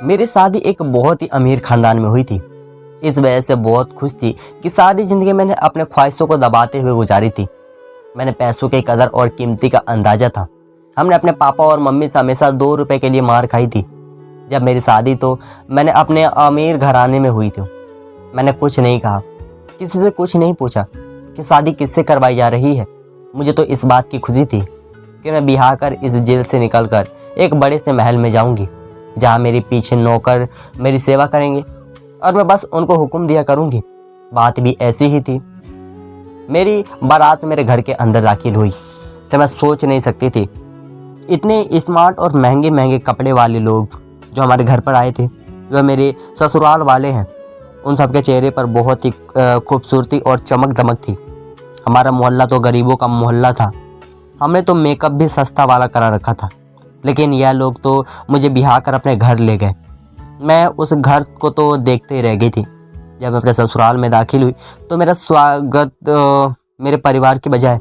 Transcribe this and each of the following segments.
मेरी शादी एक बहुत ही अमीर खानदान में हुई थी। इस वजह से बहुत खुश थी कि सारी ज़िंदगी मैंने अपने ख्वाहिशों को दबाते हुए गुजारी थी। मैंने पैसों की कदर और कीमती का अंदाज़ा था। हमने अपने पापा और मम्मी से हमेशा 2 रुपए के लिए मार खाई थी। जब मेरी शादी तो मैंने अपने अमीर घराने में हुई थी। मैंने कुछ नहीं कहा, किसी से कुछ नहीं पूछा कि शादी किससे करवाई जा रही है। मुझे तो इस बात की खुशी थी कि मैं ब्याह कर इस जेल से निकलकर एक बड़े से महल में जाऊंगी, जहां मेरे पीछे नौकर मेरी सेवा करेंगे और मैं बस उनको हुक्म दिया करूंगी। बात भी ऐसी ही थी। मेरी बारात मेरे घर के अंदर दाखिल हुई तो मैं सोच नहीं सकती थी इतने स्मार्ट और महंगे महंगे कपड़े वाले लोग जो हमारे घर पर आए थे, वह मेरे ससुराल वाले हैं। उन सबके चेहरे पर बहुत ही खूबसूरती और चमक दमक थी। हमारा मोहल्ला तो गरीबों का मोहल्ला था। हमने तो मेकअप भी सस्ता वाला करा रखा था, लेकिन यह लोग तो मुझे बिहा कर अपने घर ले गए। मैं उस घर को तो देखते ही रह गई थी। जब मैं अपने ससुराल में दाखिल हुई तो मेरा स्वागत मेरे परिवार के बजाय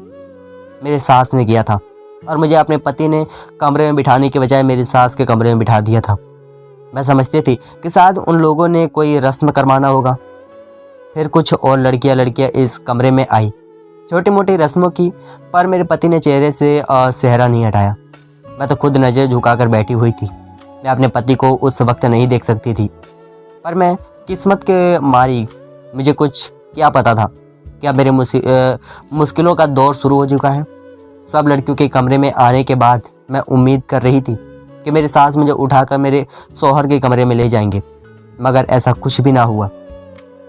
मेरे सास ने किया था, और मुझे अपने पति ने कमरे में बिठाने के बजाय मेरी सास के कमरे में बिठा दिया था। मैं समझती थी कि शायद उन लोगों ने कोई रस्म करवाना होगा। फिर कुछ और लड़कियां इस कमरे में आई, छोटी मोटी रस्मों की, पर मेरे पति ने चेहरे से सेहरा नहीं हटाया। मैं तो खुद नज़र झुकाकर बैठी हुई थी। मैं अपने पति को उस वक्त नहीं देख सकती थी, पर मैं किस्मत के मारी, मुझे कुछ क्या पता था कि अब मेरे मुश्किलों का दौर शुरू हो चुका है। सब लड़कियों के कमरे में आने के बाद मैं उम्मीद कर रही थी कि मेरी सास मुझे उठाकर मेरे शौहर के कमरे में ले जाएंगे, मगर ऐसा कुछ भी ना हुआ।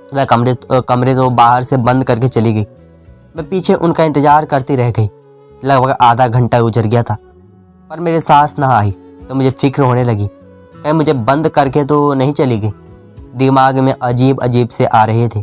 वह कमरे तो बाहर से बंद करके चली गई। मैं पीछे उनका इंतज़ार करती रह गई। लगभग आधा घंटा गुजर गया था, पर मेरी सास ना आई तो मुझे फिक्र होने लगी, कहीं मुझे बंद करके तो नहीं चली गई। दिमाग में अजीब अजीब से आ रहे थे।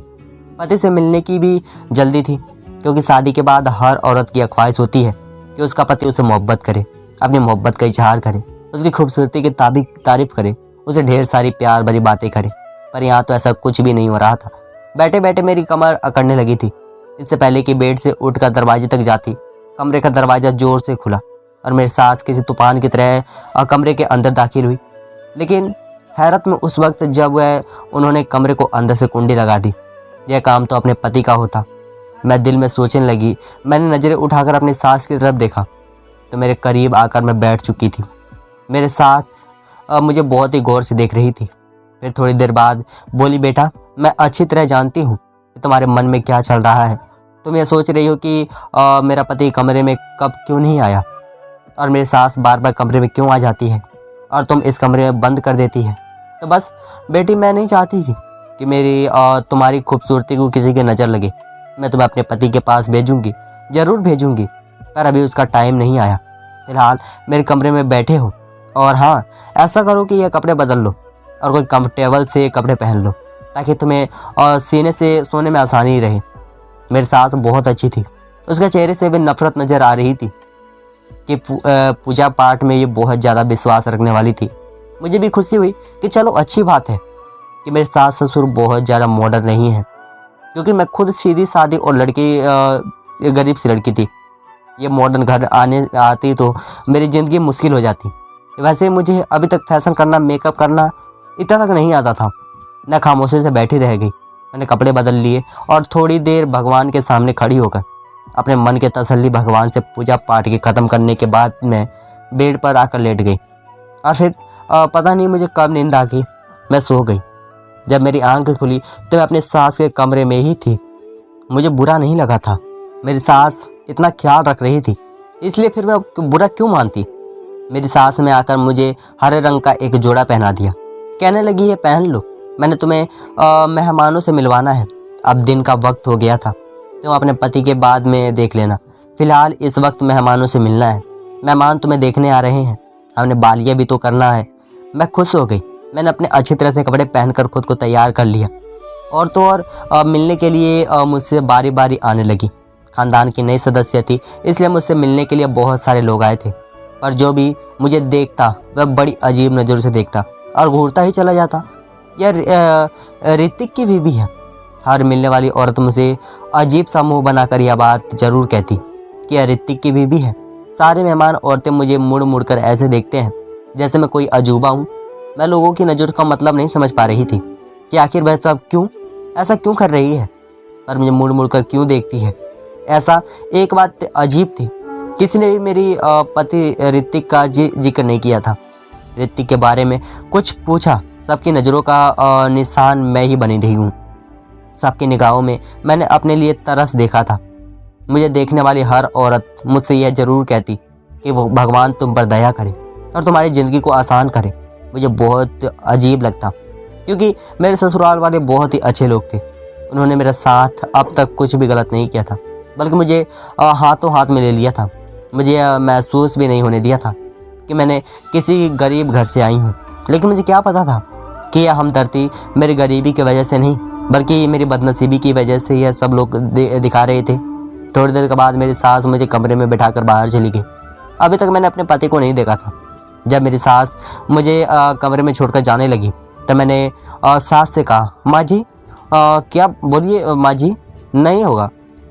पति से मिलने की भी जल्दी थी, क्योंकि शादी के बाद हर औरत की ख्वाहिश होती है कि उसका पति उसे मोहब्बत करे, अपनी मोहब्बत का इजहार करे, उसकी खूबसूरती की तारीफ करे, उसे ढेर सारी प्यार भरी बातें करे। पर यहाँ तो ऐसा कुछ भी नहीं हो रहा था। बैठे बैठे मेरी कमर अकड़ने लगी थी। इससे पहले कि बेड से उठकर दरवाजे तक जाती, कमरे का दरवाज़ा जोर से खुला और मेरी सास किसी तूफान की तरह कमरे के अंदर दाखिल हुई। लेकिन हैरत में उस वक्त जब उन्होंने कमरे को अंदर से कुंडी लगा दी। यह काम तो अपने पति का होता। मैं दिल में सोचने लगी। मैंने नज़रें उठाकर अपनी सास की तरफ देखा तो मेरे करीब आकर मैं बैठ चुकी थी। मेरे सास मुझे बहुत ही गौर से देख रही थी। फिर थोड़ी देर बाद बोली, बेटा, मैं अच्छी तरह जानती हूँ कि तुम्हारे मन में क्या चल रहा है। तुम ये सोच रही हो कि मेरा पति कमरे में कब क्यों नहीं आया, और मेरी सास बार बार कमरे में क्यों आ जाती है और तुम इस कमरे में बंद कर देती है। तो बस बेटी, मैं नहीं चाहती थी कि मेरी तुम्हारी खूबसूरती को किसी की नज़र लगे। मैं तुम्हें अपने पति के पास भेजूंगी, ज़रूर भेजूंगी, पर अभी उसका टाइम नहीं आया। फिलहाल मेरे कमरे में बैठे हो, और हाँ, ऐसा करो कि यह कपड़े बदल लो और कोई कंफर्टेबल से कपड़े पहन लो, ताकि तुम्हें सीने से सोने में आसानी रहे। मेरी सास बहुत अच्छी थी। उसके चेहरे से भी नफरत नज़र आ रही थी कि पूजा पाठ में ये बहुत ज़्यादा विश्वास रखने वाली थी। मुझे भी खुशी हुई कि चलो अच्छी बात है कि मेरे सास ससुर बहुत ज़्यादा मॉडर्न नहीं है, क्योंकि मैं खुद सीधी सादी और गरीब सी लड़की थी। ये मॉडर्न घर आती तो मेरी ज़िंदगी मुश्किल हो जाती। वैसे मुझे अभी तक फैशन करना, मेकअप करना इतना तक नहीं आता था। मैं खामोशी से बैठी रह गई। मैंने कपड़े बदल लिए और थोड़ी देर भगवान के सामने खड़ी होकर अपने मन के तसल्ली भगवान से पूजा पाठ के ख़त्म करने के बाद मैं बेड पर आकर लेट गई। और फिर पता नहीं मुझे कब नींद आ गई, मैं सो गई। जब मेरी आंखें खुली तो मैं अपने सास के कमरे में ही थी। मुझे बुरा नहीं लगा था। मेरी सास इतना ख्याल रख रही थी, इसलिए फिर मैं बुरा क्यों मानती। मेरी सास ने आकर मुझे हरे रंग का एक जोड़ा पहना दिया। कहने लगी, ये पहन लो, मैंने तुम्हें मेहमानों से मिलवाना है। अब दिन का वक्त हो गया था, तुम अपने पति के बाद में देख लेना। फ़िलहाल इस वक्त मेहमानों से मिलना है। मेहमान तुम्हें देखने आ रहे हैं, हमने बालियाँ भी तो करना है। मैं खुश हो गई। मैंने अपने अच्छी तरह से कपड़े पहनकर खुद को तैयार कर लिया, और तो और मिलने के लिए मुझसे बारी बारी आने लगी। ख़ानदान की नई सदस्य थी, इसलिए मुझसे मिलने के लिए बहुत सारे लोग आए थे। पर जो भी मुझे देखता वह बड़ी अजीब नज़रों से देखता और घूरता ही चला जाता। यह ऋतिक की बीवी है। हर मिलने वाली औरत मुझे अजीब सा मुँह बनाकर यह बात ज़रूर कहती कि यह ऋतिक की बीवी है। सारे मेहमान औरतें मुझे मुड़ मुड़ कर ऐसे देखते हैं जैसे मैं कोई अजूबा हूँ। मैं लोगों की नज़र का मतलब नहीं समझ पा रही थी कि आखिर वह सब ऐसा क्यों कर रही है, पर मुझे मुड़ मुड़ कर क्यों देखती है। ऐसा एक बात अजीब थी, किसी ने भी मेरी पति ऋतिक का जिक्र नहीं किया था। ऋतिक के बारे में कुछ पूछा, सबकी नज़रों का निशान मैं ही बनी रही हूँ। सबकी निगाहों में मैंने अपने लिए तरस देखा था। मुझे देखने वाली हर औरत मुझसे यह ज़रूर कहती कि वो भगवान तुम पर दया करे और तुम्हारी ज़िंदगी को आसान करे। मुझे बहुत अजीब लगता, क्योंकि मेरे ससुराल वाले बहुत ही अच्छे लोग थे। उन्होंने मेरे साथ अब तक कुछ भी गलत नहीं किया था, बल्कि मुझे हाथों हाथ में ले लिया था। मुझे महसूस भी नहीं होने दिया था कि मैंने किसी गरीब घर से आई हूँ। लेकिन मुझे क्या पता था कि यह हमदर्दी मेरी गरीबी की वजह से नहीं, बल्कि मेरी बदनसीबी की वजह से यह सब लोग दिखा रहे थे। थोड़ी देर के बाद मेरी सास मुझे कमरे में बिठाकर बाहर चली गई। अभी तक मैंने अपने पति को नहीं देखा था। जब मेरी सास मुझे कमरे में छोड़कर जाने लगी तब मैंने सास से कहा, माँ जी क्या? बोलिए माँ जी। नहीं होगा।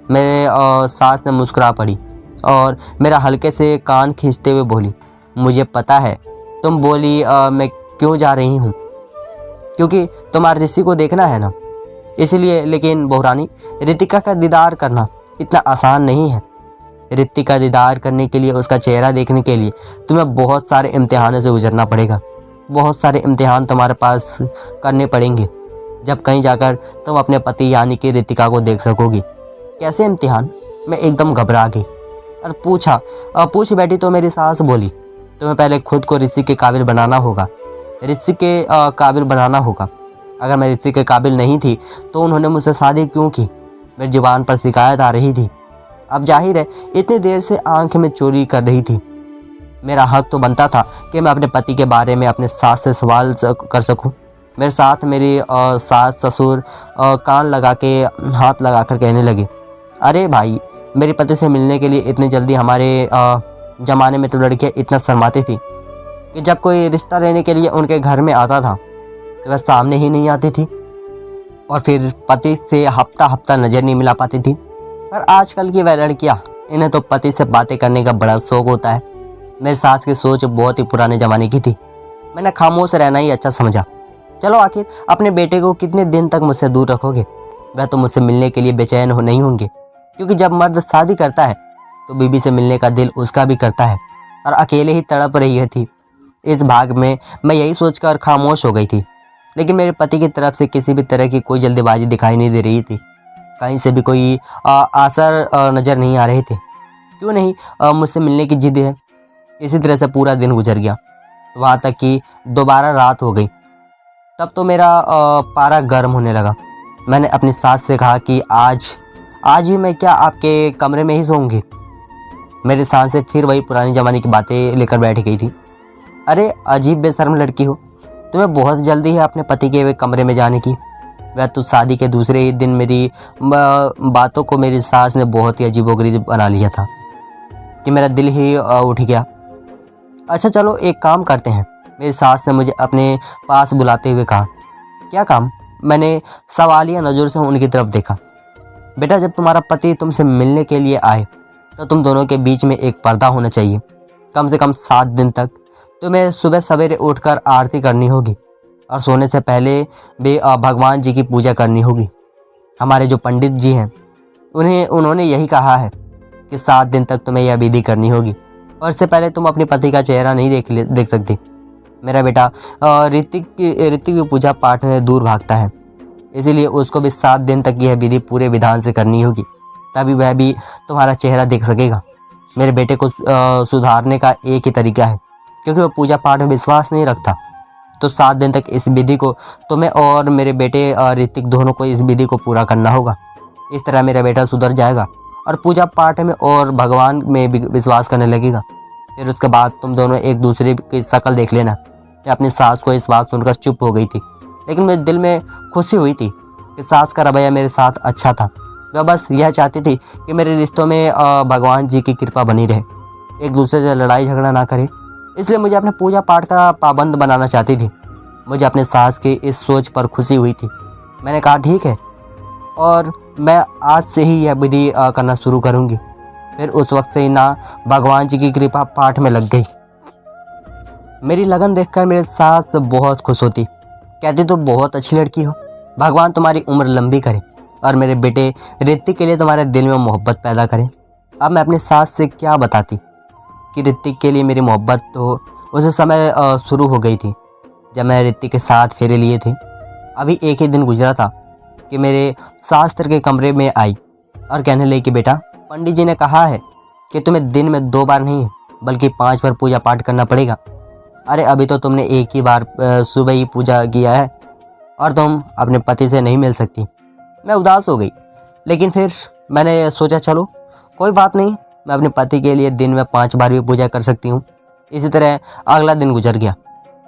मेरे सास ने मुस्कुरा पड़ी और मेरा हल्के से कान खींचते हुए बोली, मुझे पता है तुम बोली मैं क्यों जा रही हूँ, क्योंकि तुम्हारे ऋषि को देखना है ना, इसलिए। लेकिन बहुरानी, ऋतिका का दीदार करना इतना आसान नहीं है। ऋतिका का दीदार करने के लिए, उसका चेहरा देखने के लिए तुम्हें बहुत सारे इम्तिहानों से गुजरना पड़ेगा। बहुत सारे इम्तिहान तुम्हारे पास करने पड़ेंगे, जब कहीं जाकर तुम अपने पति यानी कि ऋतिका को देख सकोगी। कैसे इम्तिहान? मैं एकदम घबरा गई और पूछ बैठी तो मेरी सास बोली, तुम्हें पहले खुद को ऋषि के काबिल बनाना होगा। ऋषि के काबिल बनाना होगा। अगर मैं ऋषि के काबिल नहीं थी तो उन्होंने मुझसे शादी क्यों की? मेरी ज़ुबान पर शिकायत आ रही थी। अब जाहिर है इतनी देर से आंख में चोरी कर रही थी। मेरा हक तो बनता था कि मैं अपने पति के बारे में अपने सास से सवाल कर सकूं। मेरे साथ मेरी सास ससुर कान लगा के हाथ लगा कर कहने लगे, अरे भाई, मेरे पति से मिलने के लिए इतनी जल्दी? हमारे ज़माने में तो लड़कियाँ इतना शर्माती थी कि जब कोई रिश्ता लेने के लिए उनके घर में आता था तो वह सामने ही नहीं आती थी और फिर पति से हफ्ता हफ्ता नज़र नहीं मिला पाती थी। पर आजकल की वह लड़कियाँ, इन्हें तो पति से बातें करने का बड़ा शौक होता है। मेरी सास की सोच बहुत ही पुराने ज़माने की थी। मैंने खामोश रहना ही अच्छा समझा। चलो, आखिर अपने बेटे को कितने दिन तक मुझसे दूर रखोगे? वह तो मुझसे मिलने के लिए बेचैन नहीं होंगे, क्योंकि जब मर्द शादी करता है तो बीबी से मिलने का दिल उसका भी करता है। और अकेले ही तड़प रही थी। इस भाग में मैं यही सोचकर खामोश हो गई थी। लेकिन मेरे पति की तरफ से किसी भी तरह की कोई जल्दबाजी दिखाई नहीं दे रही थी। कहीं से भी कोई आसर नज़र नहीं आ रहे थे। क्यों नहीं, मुझसे मिलने की जिद है। इसी तरह से पूरा दिन गुजर गया, वहाँ तक कि दोबारा रात हो गई। तब तो मेरा पारा गर्म होने लगा। मैंने अपनी सास से कहा कि आज ही मैं क्या आपके कमरे में ही सोऊंगी? मेरी सांसें फिर वही पुरानी ज़माने की बातें लेकर बैठ गई थी। अरे अजीब बेशर्म लड़की हो, तुम्हें बहुत जल्दी है अपने पति के कमरे में जाने की। वह तो शादी के दूसरे ही दिन मेरी बातों को मेरी सास ने बहुत ही अजीबोगरीब बना लिया था कि मेरा दिल ही उठ गया। अच्छा चलो, एक काम करते हैं, मेरी सास ने मुझे अपने पास बुलाते हुए कहा। क्या काम? मैंने सवालिया नज़र से उनकी तरफ देखा। बेटा, जब तुम्हारा पति तुमसे मिलने के लिए आए तो तुम दोनों के बीच में एक पर्दा होना चाहिए। कम से कम 7 दिन तक तुम्हें सुबह सवेरे उठकर आरती करनी होगी और सोने से पहले भी भगवान जी की पूजा करनी होगी। हमारे जो पंडित जी हैं उन्होंने यही कहा है कि 7 दिन तक तुम्हें यह विधि करनी होगी और इससे पहले तुम अपने पति का चेहरा नहीं देख सकती। मेरा बेटा ऋतिक की पूजा पाठ में दूर भागता है, इसीलिए उसको भी 7 दिन तक यह विधि पूरे विधान से करनी होगी, तभी वह भी तुम्हारा चेहरा देख सकेगा। मेरे बेटे को सुधारने का एक ही तरीका है, क्योंकि वह पूजा पाठ में विश्वास नहीं रखता। तो 7 दिन तक इस विधि को तुम्हें और मेरे बेटे ऋतिक दोनों को इस विधि को पूरा करना होगा। इस तरह मेरा बेटा सुधर जाएगा और पूजा पाठ में और भगवान में भी विश्वास करने लगेगा। फिर उसके बाद तुम दोनों एक दूसरे की शक्ल देख लेना। मैं अपनी सास को इस बात सुनकर चुप हो गई थी, लेकिन मेरे दिल में खुशी हुई थी कि सास का रवैया मेरे साथ अच्छा था। वह बस यह चाहती थी कि मेरे रिश्तों में भगवान जी की कृपा बनी रहे, एक दूसरे से लड़ाई झगड़ा ना करे। इसलिए मुझे अपने पूजा पाठ का पाबंद बनाना चाहती थी। मुझे अपने सास की इस सोच पर खुशी हुई थी। मैंने कहा ठीक है, और मैं आज से ही यह विधि करना शुरू करूँगी। फिर उस वक्त से ही ना भगवान जी की कृपा पाठ में लग गई। मेरी लगन देखकर मेरी सास बहुत खुश होती, कहती तो बहुत अच्छी लड़की हो, भगवान तुम्हारी उम्र लंबी करे और मेरे बेटे ऋतिक के लिए तुम्हारे दिल में मोहब्बत पैदा करे। अब मैं अपनी सास से क्या बताती कि ऋतिक के लिए मेरी मोहब्बत तो उस समय शुरू हो गई थी जब मैं ऋतिक के साथ फेरे लिए थे। अभी एक ही दिन गुजरा था कि मेरे शास्त्र के कमरे में आई और कहने लगी कि बेटा, पंडित जी ने कहा है कि तुम्हें दिन में 2 बार नहीं बल्कि 5 बार पूजा पाठ करना पड़ेगा। अरे अभी तो तुमने एक ही बार सुबह ही पूजा किया है और तुम अपने पति से नहीं मिल सकती। मैं उदास हो गई, लेकिन फिर मैंने सोचा चलो कोई बात नहीं, मैं अपने पति के लिए दिन में 5 बार भी पूजा कर सकती हूँ। इसी तरह अगला दिन गुजर गया।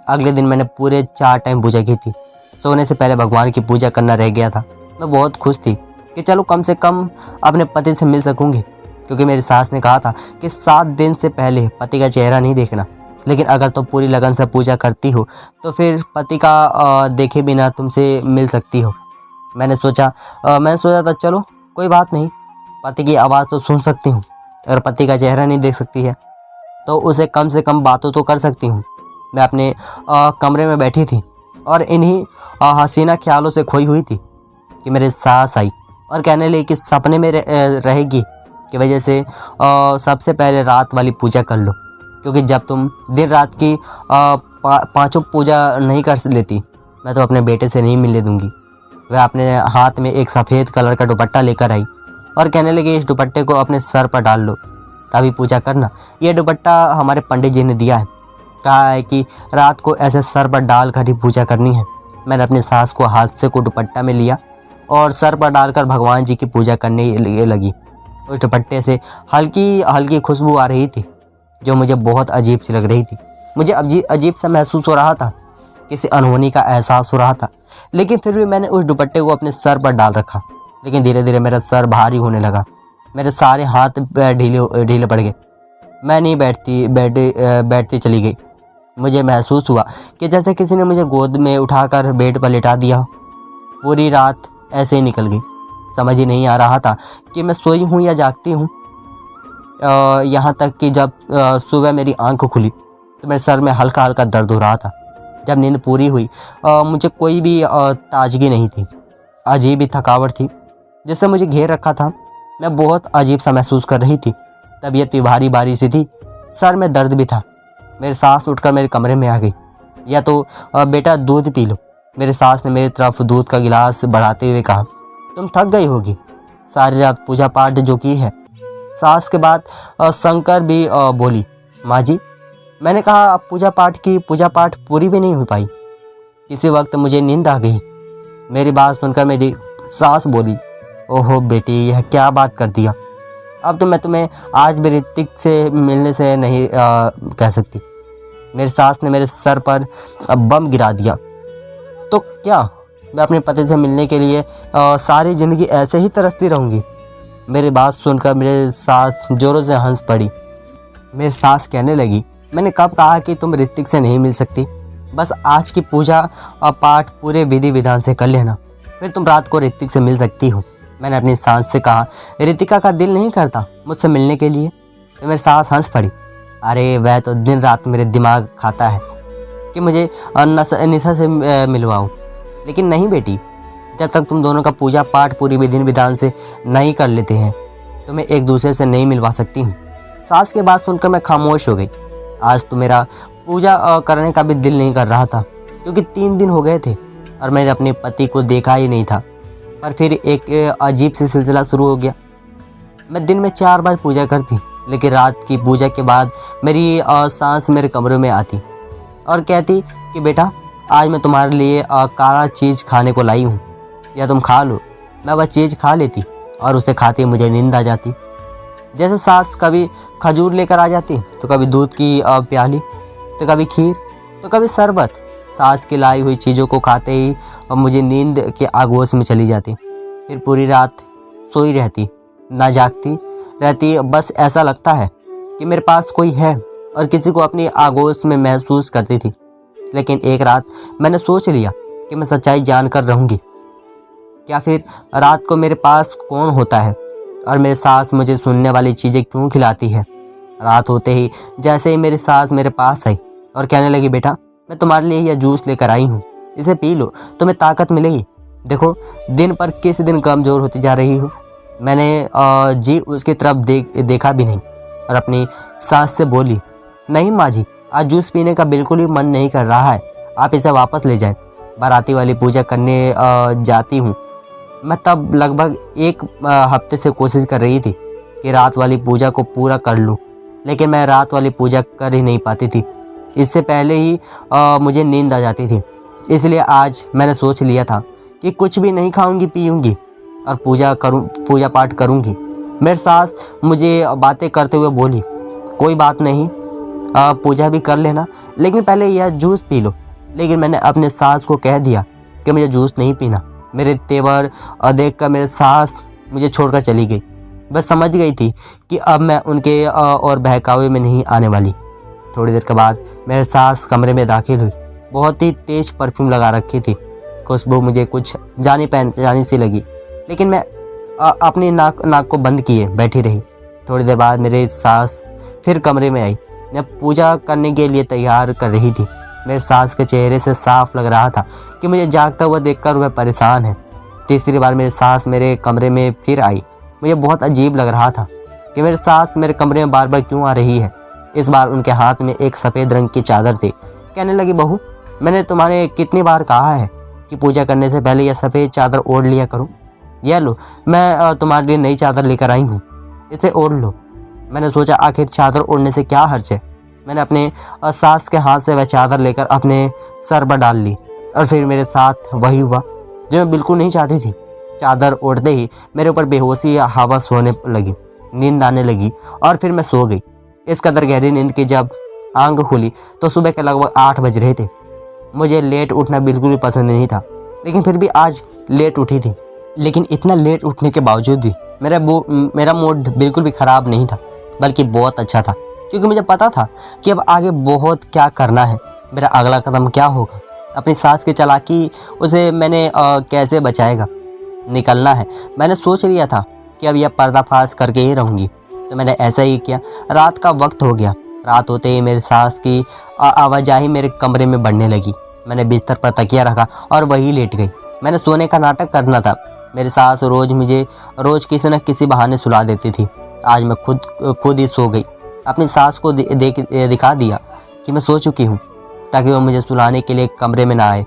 अगले दिन मैंने पूरे 4 टाइम पूजा की थी। सोने से पहले भगवान की पूजा करना रह गया था। मैं बहुत खुश थी कि चलो कम से कम अपने पति से मिल सकूँगी, क्योंकि मेरी सास ने कहा था कि 7 दिन से पहले पति का चेहरा नहीं देखना। लेकिन अगर तुम पूरी लगन से पूजा करती हो तो फिर पति का देखे बिना तुमसे मिल सकती हो। मैंने सोचा था चलो कोई बात नहीं, पति की आवाज़ तो सुन सकती हूँ, अगर पति का चेहरा नहीं देख सकती है तो उसे कम से कम बातों तो कर सकती हूँ। मैं अपने कमरे में बैठी थी और इन्हीं हसीना ख्यालों से खोई हुई थी कि मेरे सास आई और कहने लगी कि सपने में रहेगी की वजह से सबसे पहले रात वाली पूजा कर लो, क्योंकि जब तुम दिन रात की 5 पूजा नहीं कर लेती मैं तो अपने बेटे से नहीं मिलने दूंगी। वह अपने हाथ में एक सफ़ेद कलर का दुपट्टा लेकर आई और कहने लगी इस दुपट्टे को अपने सर पर डाल लो तभी पूजा करना। यह दुपट्टा हमारे पंडित जी ने दिया है, कहा है कि रात को ऐसे सर पर डाल कर ही पूजा करनी है। मैंने अपनी सास को हाथ से को दुपट्टा में लिया और सर पर डालकर भगवान जी की पूजा करने लगी। उस दुपट्टे से हल्की हल्की खुशबू आ रही थी जो मुझे बहुत अजीब सी लग रही थी। मुझे अजीब सा महसूस हो रहा था, किसी अनहोनी का एहसास हो रहा था, लेकिन फिर भी मैंने उस दुपट्टे को अपने सर पर डाल रखा। लेकिन धीरे धीरे मेरा सर भारी होने लगा, मेरे सारे हाथ ढीले पड़ गए। मैं नहीं बैठती चली गई। मुझे महसूस हुआ कि जैसे किसी ने मुझे गोद में उठाकर बेड पर लिटा दिया। पूरी रात ऐसे ही निकल गई। समझ ही नहीं आ रहा था कि मैं सोई हूँ या जागती हूँ। यहाँ तक कि जब सुबह मेरी आंख खुली तो मेरे सर में हल्का हल्का दर्द हो रहा था। जब नींद पूरी हुई मुझे कोई भी ताजगी नहीं थी, अजीब ही थकावट थी जिससे मुझे घेर रखा था। मैं बहुत अजीब सा महसूस कर रही थी। तबीयत भी भारी भारी सी थी, सर में दर्द भी था। मेरी सास उठकर मेरे कमरे में आ गई। या तो बेटा दूध पी लो। मेरी सास ने मेरी तरफ दूध का गिलास बढ़ाते हुए कहा, तुम थक गई होगी, सारी रात पूजा पाठ जो की है। सास के बाद शंकर भी बोली, माँ जी। मैंने कहा अब पूजा पाठ पूरी भी नहीं हो पाई। किसी वक्त मुझे नींद आ गई। मेरी बात सुनकर मेरी सास बोली, ओहो बेटी, यह क्या बात कर दिया। अब तो मैं तुम्हें आज भी ऋतिक से मिलने से नहीं कह सकती। मेरी सास ने मेरे सर पर बम गिरा दिया। तो क्या मैं अपने पति से मिलने के लिए सारी ज़िंदगी ऐसे ही तरसती रहूँगी? मेरी बात सुनकर मेरे सास ज़ोरों से हंस पड़ी। मेरी सास कहने लगी, मैंने कब कहा कि तुम ऋतिक से नहीं मिल सकती? बस आज की पूजा और पाठ पूरे विधि विधान से कर लेना, फिर तुम रात को ऋतिक से मिल सकती हो। मैंने अपनी सास से कहा, ऋतिका का दिल नहीं करता मुझसे मिलने के लिए? तो मेरी सास हंस पड़ी। अरे वह तो दिन रात मेरे दिमाग खाता है कि मुझे निशा से मिलवाओ। लेकिन नहीं बेटी, जब तक तुम दोनों का पूजा पाठ पूरी विधि विधान से नहीं कर लेते हैं तो मैं एक दूसरे से नहीं मिलवा सकती हूँ। सास की बात सुनकर मैं खामोश हो गई। आज तो मेरा पूजा करने का भी दिल नहीं कर रहा था, क्योंकि 3 दिन हो गए थे और मैंने अपने पति को देखा ही नहीं था। पर फिर एक अजीब सी सिलसिला शुरू हो गया। मैं दिन में 4 बार पूजा करती, लेकिन रात की पूजा के बाद मेरी सास मेरे कमरे में आती और कहती कि बेटा, आज मैं तुम्हारे लिए काला चीज़ खाने को लाई हूँ, या तुम खा लो। मैं वह चीज़ खा लेती और उसे खाते मुझे नींद आ जाती। जैसे सास कभी खजूर लेकर आ जाती, तो कभी दूध की प्याली, तो कभी खीर, तो कभी शरबत। सास की लाई हुई चीज़ों को खाते ही मुझे नींद के आगोश में चली जाती। फिर पूरी रात सोई रहती, ना जागती रहती। बस ऐसा लगता है कि मेरे पास कोई है और किसी को अपनी आगोश में महसूस करती थी। लेकिन एक रात मैंने सोच लिया कि मैं सच्चाई जानकर रहूँगी। क्या फिर रात को मेरे पास कौन होता है और मेरी सास मुझे सुनने वाली चीज़ें क्यों खिलाती है? रात होते ही जैसे ही मेरी सास मेरे पास आई, और कहने लगी, बेटा मैं तुम्हारे लिए यह जूस लेकर आई हूँ, इसे पी लो, तुम्हें ताकत मिलेगी। देखो दिन पर किस दिन कमज़ोर होती जा रही हो। मैंने जी उसकी तरफ देखा भी नहीं और अपनी सास से बोली, नहीं माँ जी, आज जूस पीने का बिल्कुल भी मन नहीं कर रहा है, आप इसे वापस ले जाएं। बाराती वाली पूजा करने जाती हूँ। मैं तब लगभग एक हफ्ते से कोशिश कर रही थी कि रात वाली पूजा को पूरा कर लूँ, लेकिन मैं रात वाली पूजा कर ही नहीं पाती थी। इससे पहले ही मुझे नींद आ जाती थी। इसलिए आज मैंने सोच लिया था कि कुछ भी नहीं खाऊंगी पीऊंगी और पूजा पाठ करूंगी। मेरी सास मुझे बातें करते हुए बोली, कोई बात नहीं, पूजा भी कर लेना, लेकिन पहले यह जूस पी लो। लेकिन मैंने अपने सास को कह दिया कि मुझे जूस नहीं पीना। मेरे तेवर देखकर मेरे सास मुझे छोड़कर चली गई। बस समझ गई थी कि अब मैं उनके और बहकावे में नहीं आने वाली। थोड़ी देर के बाद मेरे सास कमरे में दाखिल हुई। बहुत ही तेज़ परफ्यूम लगा रखी थी। खुशबू मुझे कुछ जानी पहचानी सी लगी, लेकिन मैं अपनी नाक को बंद किए बैठी रही। थोड़ी देर बाद मेरी सास फिर कमरे में आई। मैं पूजा करने के लिए तैयार कर रही थी। मेरे सास के चेहरे से साफ लग रहा था कि मुझे जागता हुआ देखकर वह परेशान है। तीसरी बार मेरी सास मेरे कमरे में फिर आई। मुझे बहुत अजीब लग रहा था कि मेरी सास मेरे कमरे में बार बार क्यों आ रही है। इस बार उनके हाथ में एक सफ़ेद रंग की चादर थी। कहने लगी, बहू मैंने तुम्हारे कितनी बार कहा है कि पूजा करने से पहले यह सफ़ेद चादर ओढ़ लिया करो। यह लो, मैं तुम्हारे लिए नई चादर लेकर आई हूँ, इसे ओढ़ लो। मैंने सोचा आखिर चादर ओढ़ने से क्या हर्ज है। मैंने अपने सास के हाथ से वह चादर लेकर अपने सर पर डाल ली और फिर मेरे साथ वही हुआ जो मैं बिल्कुल नहीं चाहती थी। चादर ओढ़ते ही मेरे ऊपर बेहोशी या हवस होने लगी, नींद आने लगी और फिर मैं सो गई। इस कदर गहरी नींद की जब आंख खुली तो सुबह के लगभग 8 बज रहे थे। मुझे लेट उठना बिल्कुल भी पसंद नहीं था, लेकिन फिर भी आज लेट उठी थी। लेकिन इतना लेट उठने के बावजूद भी मेरा मूड बिल्कुल भी ख़राब नहीं था, बल्कि बहुत अच्छा था, क्योंकि मुझे पता था कि अब आगे बहुत क्या करना है, मेरा अगला कदम क्या होगा। अपनी सास की चालाकी उसे मैंने कैसे बचाएगा, निकलना है। मैंने सोच लिया था कि अब यह पर्दाफाश करके ही रहूँगी, तो मैंने ऐसा ही किया। रात का वक्त हो गया। रात होते ही मेरी सास की आवाजाही मेरे कमरे में बढ़ने लगी। मैंने बिस्तर पर तकिया रखा और वही लेट गई। मैंने सोने का नाटक करना था। मेरी सास मुझे रोज़ किसी न किसी बहाने सुला देती थी। आज मैं खुद ही सो गई। अपनी सास को दिखा दिया कि मैं सो चुकी हूँ, ताकि वह मुझे सुलाने के लिए कमरे में ना आए।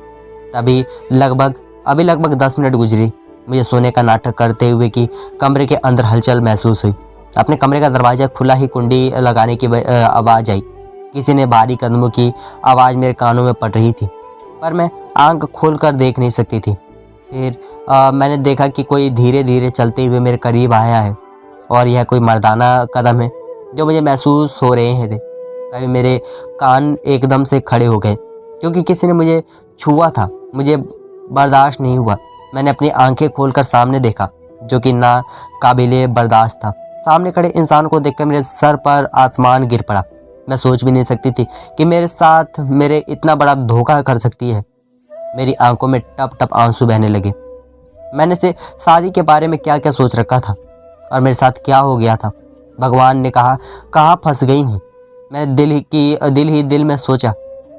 अभी लगभग 10 मिनट गुजरी मुझे सोने का नाटक करते हुए कि कमरे के अंदर हलचल महसूस हुई। अपने कमरे का दरवाज़ा खुला ही कुंडी लगाने की आवाज़ आई। किसी ने भारी कदमों की आवाज़ मेरे कानों में पड़ रही थी, पर मैं आंख खोलकर देख नहीं सकती थी। फिर मैंने देखा कि कोई धीरे धीरे चलते हुए मेरे करीब आया है और यह कोई मर्दाना कदम है जो मुझे महसूस हो रहे थे। तभी मेरे कान एकदम से खड़े हो गए, क्योंकि किसी ने मुझे छुआ था। मुझे बर्दाश्त नहीं हुआ। मैंने अपनी आंखें खोलकर सामने देखा, जो कि ना काबिले बर्दाश्त था। सामने खड़े इंसान को देखकर मेरे सर पर आसमान गिर पड़ा। मैं सोच भी नहीं सकती थी कि मेरे साथ मेरे इतना बड़ा धोखा कर सकती है। मेरी आंखों में टप टप आंसू बहने लगे। मैंने से शादी के बारे में क्या क्या सोच रखा था और मेरे साथ क्या हो गया था। भगवान ने कहाँ फंस गई हूँ। मैंने दिल में सोचा।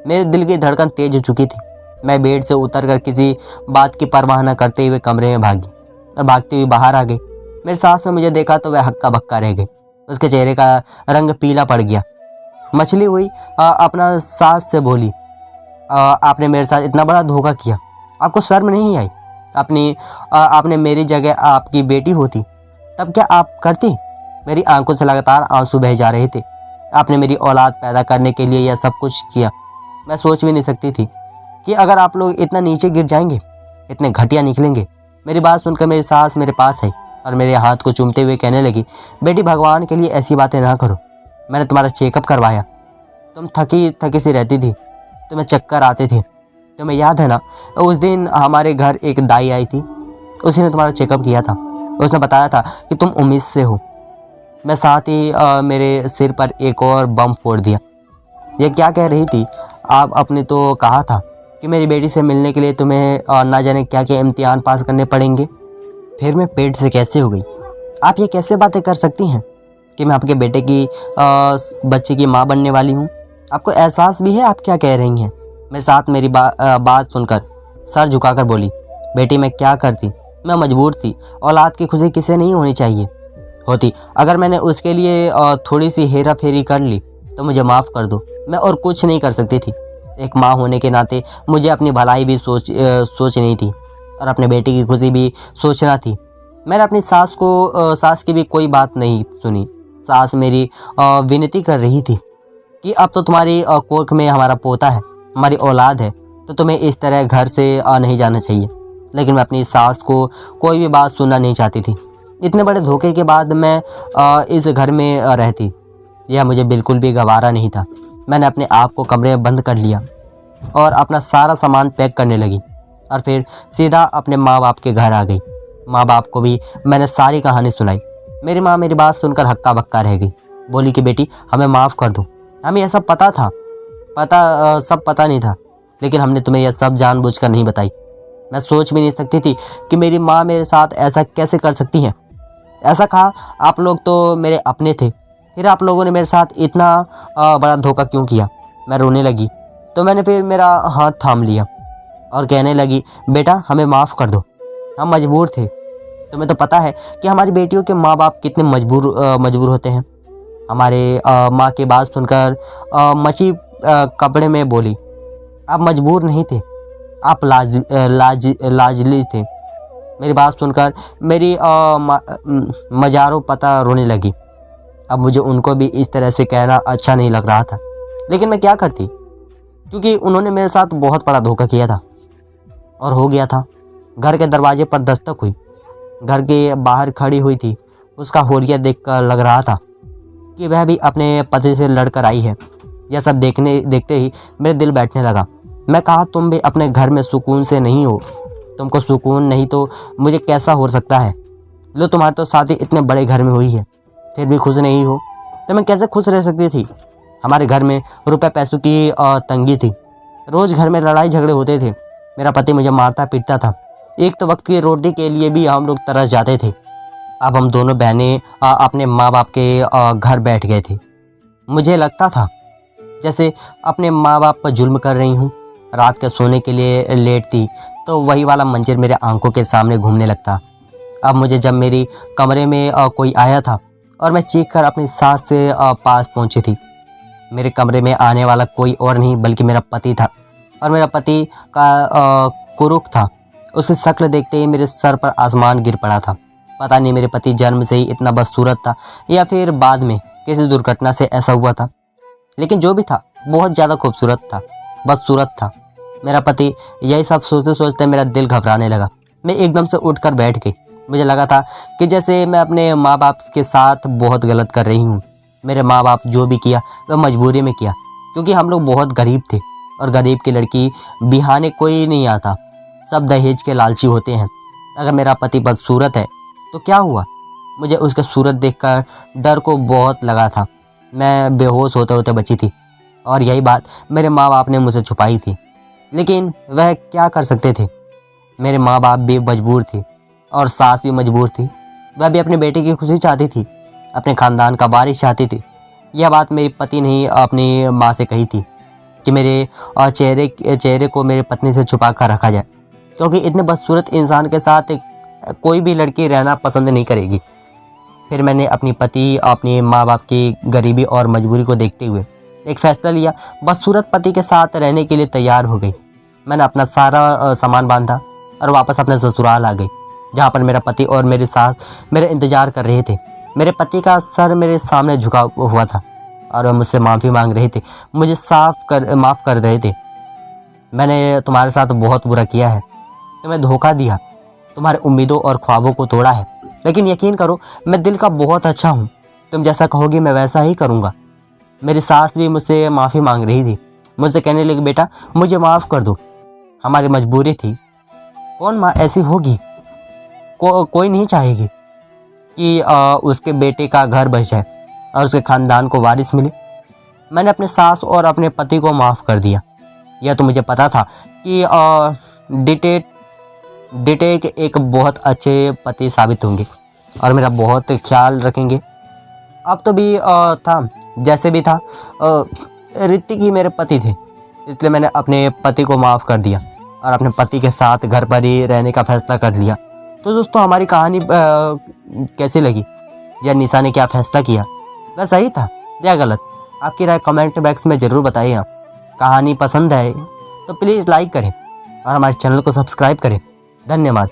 मेरे दिल की धड़कन तेज हो चुकी थी। मैं बेड से उतरकर किसी बात की परवाह न करते हुए कमरे में भागी और भागती हुई बाहर आ गई। मेरी सास ने मुझे देखा तो वह हक्का बक्का रह गई। उसके चेहरे का रंग पीला पड़ गया। मछली हुई अपना सास से बोली, आपने मेरे साथ इतना बड़ा धोखा किया, आपको शर्म नहीं आई? आपने मेरी जगह आपकी बेटी होती तब क्या आप करती? मेरी आंखों से लगातार आंसू बह जा रहे थे। आपने मेरी औलाद पैदा करने के लिए यह सब कुछ किया। मैं सोच भी नहीं सकती थी कि अगर आप लोग इतना नीचे गिर जाएंगे, इतने घटिया निकलेंगे। मेरी बात सुनकर मेरी सास मेरे पास आई और मेरे हाथ को चूमते हुए कहने लगी, बेटी भगवान के लिए ऐसी बातें ना करो। मैंने तुम्हारा चेकअप करवाया, तुम थकी सी रहती थी, तुम्हें चक्कर आते थे। तुम्हें याद है ना, उस दिन हमारे घर एक दाई आई थी, उसी ने तुम्हारा चेकअप किया था। उसने बताया था कि तुम उम्मीद से हो। मैं साथ ही मेरे सिर पर एक और बम फोड़ दिया। ये क्या कह रही थी आप? आपने तो कहा था कि मेरी बेटी से मिलने के लिए तुम्हें ना जाने क्या क्या इम्तिहान पास करने पड़ेंगे। फिर मैं पेट से कैसे हो गई? आप ये कैसे बातें कर सकती हैं कि मैं आपके बेटे की बच्चे की माँ बनने वाली हूँ? आपको एहसास भी है आप क्या कह रही हैं? मेरे साथ मेरी बात सुनकर सर झुकाकर बोली, बेटी मैं क्या करती, मैं मजबूर थी। औलाद की खुशी किसे नहीं होनी चाहिए होती। अगर मैंने उसके लिए थोड़ी सी हेरा फेरी कर ली तो मुझे माफ़ कर दो, मैं और कुछ नहीं कर सकती थी। एक माँ होने के नाते मुझे अपनी भलाई भी सोचनी थी और अपने बेटे की खुशी भी सोचना थी। मैंने अपनी सास की भी कोई बात नहीं सुनी। सास मेरी विनती कर रही थी कि अब तो तुम्हारी कोख में हमारा पोता है, हमारी औलाद है, तो तुम्हें इस तरह घर से नहीं जाना चाहिए। लेकिन मैं अपनी सास को कोई भी बात सुनना नहीं चाहती थी। इतने बड़े धोखे के बाद मैं इस घर में रहती, यह मुझे बिल्कुल भी गवारा नहीं था। मैंने अपने आप को कमरे में बंद कर लिया और अपना सारा सामान पैक करने लगी और फिर सीधा अपने माँ बाप के घर आ गई। माँ बाप को भी मैंने सारी कहानी सुनाई। मेरी माँ मेरी बात सुनकर हक्का बक्का रह गई। बोली कि बेटी हमें माफ़ कर दो, हमें यह सब सब पता नहीं था, लेकिन हमने तुम्हें यह सब जानबूझकर नहीं बताई। मैं सोच भी नहीं सकती थी कि मेरी माँ मेरे साथ ऐसा कैसे कर सकती हैं। ऐसा कहा, आप लोग तो मेरे अपने थे, फिर आप लोगों ने मेरे साथ इतना बड़ा धोखा क्यों किया? मैं रोने लगी तो मैंने फिर मेरा हाथ थाम लिया और कहने लगी, बेटा हमें माफ़ कर दो, हम मजबूर थे। तुम्हें तो पता है कि हमारी बेटियों के माँ बाप कितने मजबूर होते हैं। हमारे माँ की बात सुनकर मची कपड़े में बोली, आप मजबूर नहीं थे, आप लाजली थे। मेरी बात सुनकर मेरी मजारो पता रोने लगी। अब मुझे उनको भी इस तरह से कहना अच्छा नहीं लग रहा था, लेकिन मैं क्या करती, क्योंकि उन्होंने मेरे साथ बहुत बड़ा धोखा किया था और हो गया था। घर के दरवाजे पर दस्तक हुई। घर के बाहर खड़ी हुई थी। उसका होलिया देखकर लग रहा था कि वह भी अपने पति से लड़कर आई है। यह सब देखते ही मेरे दिल बैठने लगा। मैं कहा, तुम भी अपने घर में सुकून से नहीं हो। तुमको सुकून नहीं तो मुझे कैसा हो सकता है? लो तुम्हारी तो शादी इतने बड़े घर में हुई है, फिर भी खुश नहीं हो तो मैं कैसे खुश रह सकती थी? हमारे घर में रुपए पैसों की तंगी थी। रोज़ घर में लड़ाई झगड़े होते थे। मेरा पति मुझे मारता पीटता था। एक तो वक्त की रोटी के लिए भी हम लोग तरस जाते थे। अब हम दोनों बहनें अपने माँ बाप के घर बैठ गए थे। मुझे लगता था जैसे अपने माँ बाप पर जुल्म कर रही हूँ। रात के सोने के लिए लेटती तो वही वाला मंजर मेरे आंखों के सामने घूमने लगता। अब मुझे जब मेरी कमरे में कोई आया था और मैं चीख कर अपनी सास से पास पहुँची थी। मेरे कमरे में आने वाला कोई और नहीं बल्कि मेरा पति था और मेरा पति का कुरुख था। उसकी शक्ल देखते ही मेरे सर पर आसमान गिर पड़ा था। पता नहीं मेरे पति जन्म से ही इतना बदसूरत था या फिर बाद में किसी दुर्घटना से ऐसा हुआ था, लेकिन जो भी था बहुत ज़्यादा खूबसूरत था, बदसूरत था। मेरा पति यही सब सोचते सोचते मेरा दिल घबराने लगा। मैं एकदम से उठकर बैठ गई। मुझे लगा था कि जैसे मैं अपने माँ बाप के साथ बहुत गलत कर रही हूँ। मेरे माँ बाप जो भी किया वह मजबूरी में किया, क्योंकि हम लोग बहुत गरीब थे और गरीब की लड़की बिहाने कोई नहीं आता। सब दहेज के लालची होते हैं। अगर मेरा पति बदसूरत है तो क्या हुआ? मुझे उसका सूरत देखकर डर को बहुत लगा था। मैं बेहोश होते होते बची थी और यही बात मेरे माँ बाप ने मुझसे छुपाई थी, लेकिन वह क्या कर सकते थे? मेरे माँ बाप भी मजबूर थे और सास भी मजबूर थी। वह भी अपने बेटे की खुशी चाहती थी, अपने ख़ानदान का वारिस चाहती थी। यह बात मेरे पति ने ही अपनी माँ से कही थी कि मेरे चेहरे को मेरे पत्नी से छुपा कर रखा जाए, क्योंकि इतने बदसूरत इंसान के साथ कोई भी लड़की रहना पसंद नहीं करेगी। फिर मैंने अपने माँ बाप की गरीबी और मजबूरी को देखते हुए एक फ़ैसला लिया। बदसूरत पति के साथ रहने के लिए तैयार हो गई। मैंने अपना सारा सामान बांधा और वापस अपने ससुराल आ गई, जहाँ पर मेरा पति और मेरी सास मेरे इंतज़ार कर रहे थे। मेरे पति का सर मेरे सामने झुका हुआ था और वह मुझसे माफ़ी मांग रहे थे, मुझे माफ़ कर रहे थे। मैंने तुम्हारे साथ बहुत बुरा किया है, तुम्हें धोखा दिया, तुम्हारे उम्मीदों और ख्वाबों को तोड़ा है, लेकिन यकीन करो मैं दिल का बहुत अच्छा हूँ। तुम जैसा कहोगी मैं वैसा ही करूँगा। मेरी सास भी मुझसे माफ़ी मांग रही थी। मुझसे कहने लगी, बेटा मुझे माफ़ कर दो, हमारी मजबूरी थी। कौन माँ ऐसी होगी? कोई नहीं चाहेगी कि उसके बेटे का घर बच जाए और उसके ख़ानदान को वारिस मिले। मैंने अपने सास और अपने पति को माफ़ कर दिया। यह तो मुझे पता था कि डिटेक एक बहुत अच्छे पति साबित होंगे और मेरा बहुत ख्याल रखेंगे। अब तो भी था, जैसे भी था ऋतिक ही मेरे पति थे, इसलिए मैंने अपने पति को माफ़ कर दिया और अपने पति के साथ घर पर ही रहने का फैसला कर लिया। तो दोस्तों हमारी कहानी कैसी लगी या निशा ने क्या फैसला किया, वह सही था या गलत? आपकी राय कमेंट बॉक्स में ज़रूर बताइएगा। कहानी पसंद है तो प्लीज़ लाइक करें और हमारे चैनल को सब्सक्राइब करें। धन्यवाद।